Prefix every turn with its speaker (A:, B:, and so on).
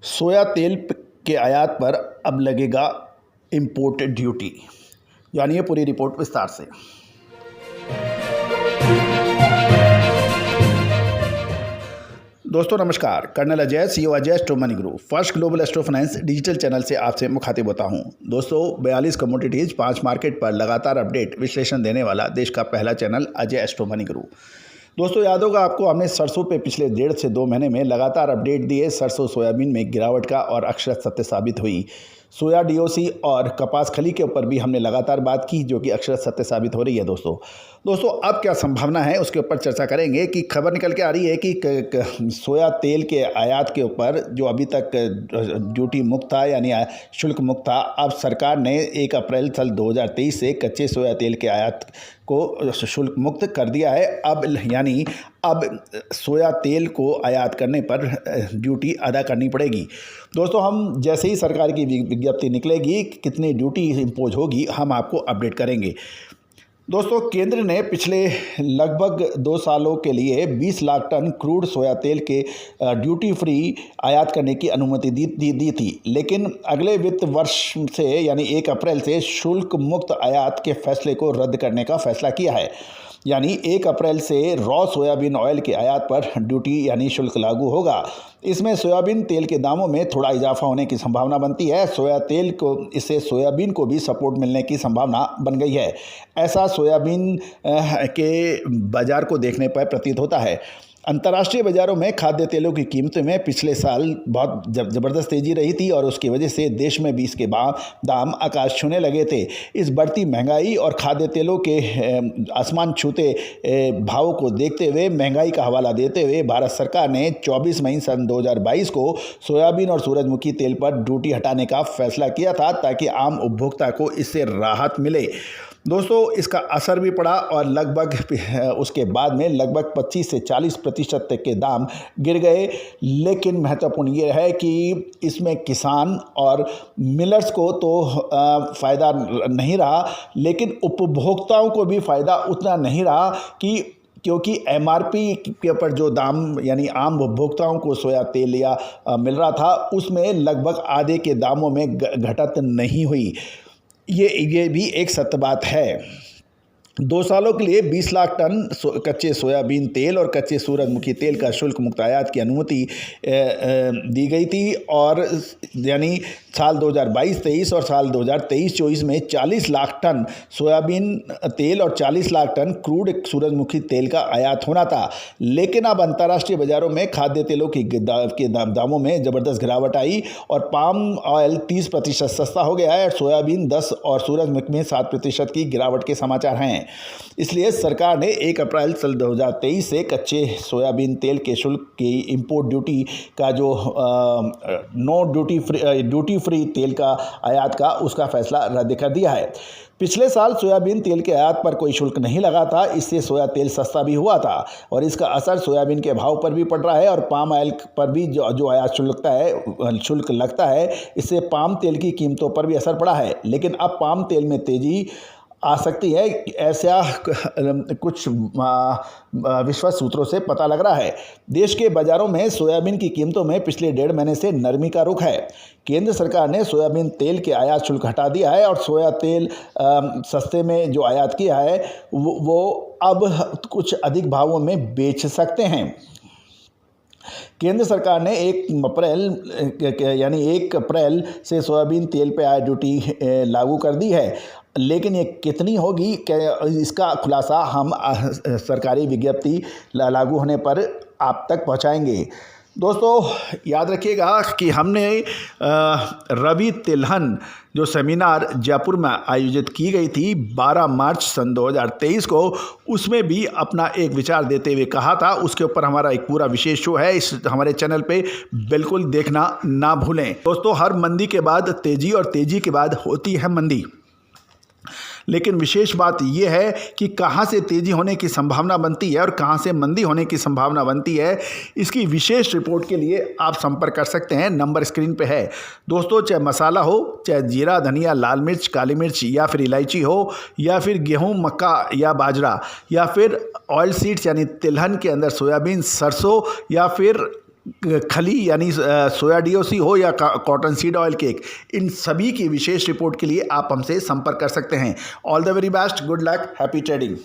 A: सोया तेल के आयात पर अब लगेगा इम्पोर्ट ड्यूटी। जानिए पूरी रिपोर्ट विस्तार से। दोस्तों नमस्कार, colonel Ajay, CEO Ajay astro money group, first global astro finance digital channel से आपसे मुखातिब होता हूं। दोस्तों 42 कमोडिटीज 5 मार्केट पर लगातार अपडेट विश्लेषण देने वाला देश का पहला channel Ajay astro money group. दोस्तों याद होगा आपको, हमने सरसों पे पिछले 1.5 से 2 महीने में लगातार अपडेट दिए। सरसों सोयाबीन में गिरावट का और अक्षरशः सत्य साबित हुई। सोया डीओसी और कपास खली के ऊपर भी हमने लगातार बात की, जो कि अक्षरशः सत्य साबित हो रही है। दोस्तों अब क्या संभावना है उसके ऊपर चर्चा करेंगे। कि खबर निकल के आ रही है कि सोया तेल के आयात के ऊपर जो अभी तक ड्यूटी मुक्त था, यानी शुल्क मुक्त था, अब सरकार ने 1 अप्रैल साल 2023 से कच्चे सोया तेल के आयात को शुल्क मुक्त कर दिया है। अब सोया तेल को आयात करने पर ड्यूटी अदा करनी पड़ेगी। दोस्तों हम जैसे ही सरकार की विज्ञप्ति निकलेगी कितनी ड्यूटी इम्पोज होगी, हम आपको अपडेट करेंगे। दोस्तों केंद्र ने पिछले लगभग 2 सालों के लिए 20 लाख टन क्रूड सोया तेल के ड्यूटी फ्री आयात करने की अनुमति दी थी, लेकिन अगले वित्त वर्ष से यानी 1 अप्रैल से शुल्क मुक्त आयात के फैसले को रद्द करने का फैसला किया है। यानी 1 अप्रैल से रॉ सोयाबीन ऑयल के आयात पर ड्यूटी यानी शुल्क लागू होगा। इसमें सोयाबीन तेल के दामों में थोड़ा इजाफा होने की संभावना बनती है। इससे सोयाबीन को भी सपोर्ट मिलने की संभावना बन गई है। ऐसा सोयाबीन के बाजार को देखने पर प्रतीत होता है। अंतर्राष्ट्रीय बाजारों में खाद्य तेलों की कीमतों में पिछले साल बहुत ज़बरदस्त तेज़ी रही थी और उसकी वजह से देश में भी इसके दाम आकाश छूने लगे थे। इस बढ़ती महंगाई और खाद्य तेलों के आसमान छूते भावों को देखते हुए, महंगाई का हवाला देते हुए भारत सरकार ने 24 मई सन 2022 को सोयाबीन और सूरजमुखी तेल पर ड्यूटी हटाने का फैसला किया था, ताकि आम उपभोक्ता को इससे राहत मिले। दोस्तों इसका असर भी पड़ा और लगभग उसके बाद में लगभग 25 से 40% तक के दाम गिर गए। लेकिन महत्वपूर्ण ये है कि इसमें किसान और मिलर्स को तो फ़ायदा नहीं रहा, लेकिन उपभोक्ताओं को भी फ़ायदा उतना नहीं रहा क्योंकि एमआरपी के ऊपर जो दाम यानी आम उपभोक्ताओं को सोया तेल या मिल रहा था, उसमें लगभग आधे के दामों में घटत नहीं हुई। ये भी एक सत्य बात है। 2 सालों के लिए 20 लाख टन कच्चे सोयाबीन तेल और कच्चे सूरजमुखी तेल का शुल्क मुक्त आयात की अनुमति दी गई थी, और यानी साल 2022-23 और साल 2023-24 में 40 लाख टन सोयाबीन तेल और 40 लाख टन क्रूड सूरजमुखी तेल का आयात होना था। लेकिन अब अंतर्राष्ट्रीय बाजारों में खाद्य तेलों के दामों में ज़बरदस्त गिरावट आई और पाम ऑयल 30% सस्ता हो गया है। सोयाबीन 10 और सूरजमुखी में 7% की गिरावट के समाचार हैं। इसलिए सरकार ने 1 अप्रैल साल 2023 से कच्चे सोयाबीन तेल के शुल्क की इंपोर्ट ड्यूटी का जो ड्यूटी फ्री तेल का आयात का उसका फैसला रद्द कर दिया है। पिछले साल सोयाबीन तेल के आयात पर कोई शुल्क नहीं लगा था, इससे सोया तेल सस्ता भी हुआ था और इसका असर सोयाबीन के भाव पर भी पड़ रहा है। और पाम ऑयल पर भी जो आयात शुल्क लगता है, इससे पाम तेल की कीमतों पर भी असर पड़ा है। लेकिन अब पाम तेल में तेजी आ सकती है, ऐसा कुछ विश्वस्त सूत्रों से पता लग रहा है। देश के बाजारों में सोयाबीन की कीमतों में पिछले 1.5 महीने से नरमी का रुख है। केंद्र सरकार ने सोयाबीन तेल के आयात शुल्क हटा दिया है और सोया तेल सस्ते में जो आयात किया है वो अब कुछ अधिक भावों में बेच सकते हैं। केंद्र सरकार ने 1 अप्रैल से सोयाबीन तेल पर आयात ड्यूटी लागू कर दी है, लेकिन ये कितनी होगी इसका खुलासा हम सरकारी विज्ञप्ति लागू होने पर आप तक पहुंचाएंगे। दोस्तों याद रखिएगा कि हमने रवि तिलहन जो सेमिनार जयपुर में आयोजित की गई थी 12 मार्च सन 2023 को, उसमें भी अपना एक विचार देते हुए कहा था। उसके ऊपर हमारा एक पूरा विशेष शो है, इस हमारे चैनल पे बिल्कुल देखना ना भूलें। दोस्तों हर मंदी के बाद तेजी और तेजी के बाद होती है मंदी, लेकिन विशेष बात यह है कि कहां से तेजी होने की संभावना बनती है और कहां से मंदी होने की संभावना बनती है। इसकी विशेष रिपोर्ट के लिए आप संपर्क कर सकते हैं, नंबर स्क्रीन पे है। दोस्तों चाहे मसाला हो, चाहे जीरा, धनिया, लाल मिर्च, काली मिर्च या फिर इलायची हो, या फिर गेहूं, मक्का या बाजरा, या फिर ऑयल सीड्स यानी तिलहन के अंदर सोयाबीन, सरसों, या फिर खली यानी सोया डीओसी हो या कॉटन सीड ऑयल केक, इन सभी की विशेष रिपोर्ट के लिए आप हमसे संपर्क कर सकते हैं। All the very best, good luck, happy trading.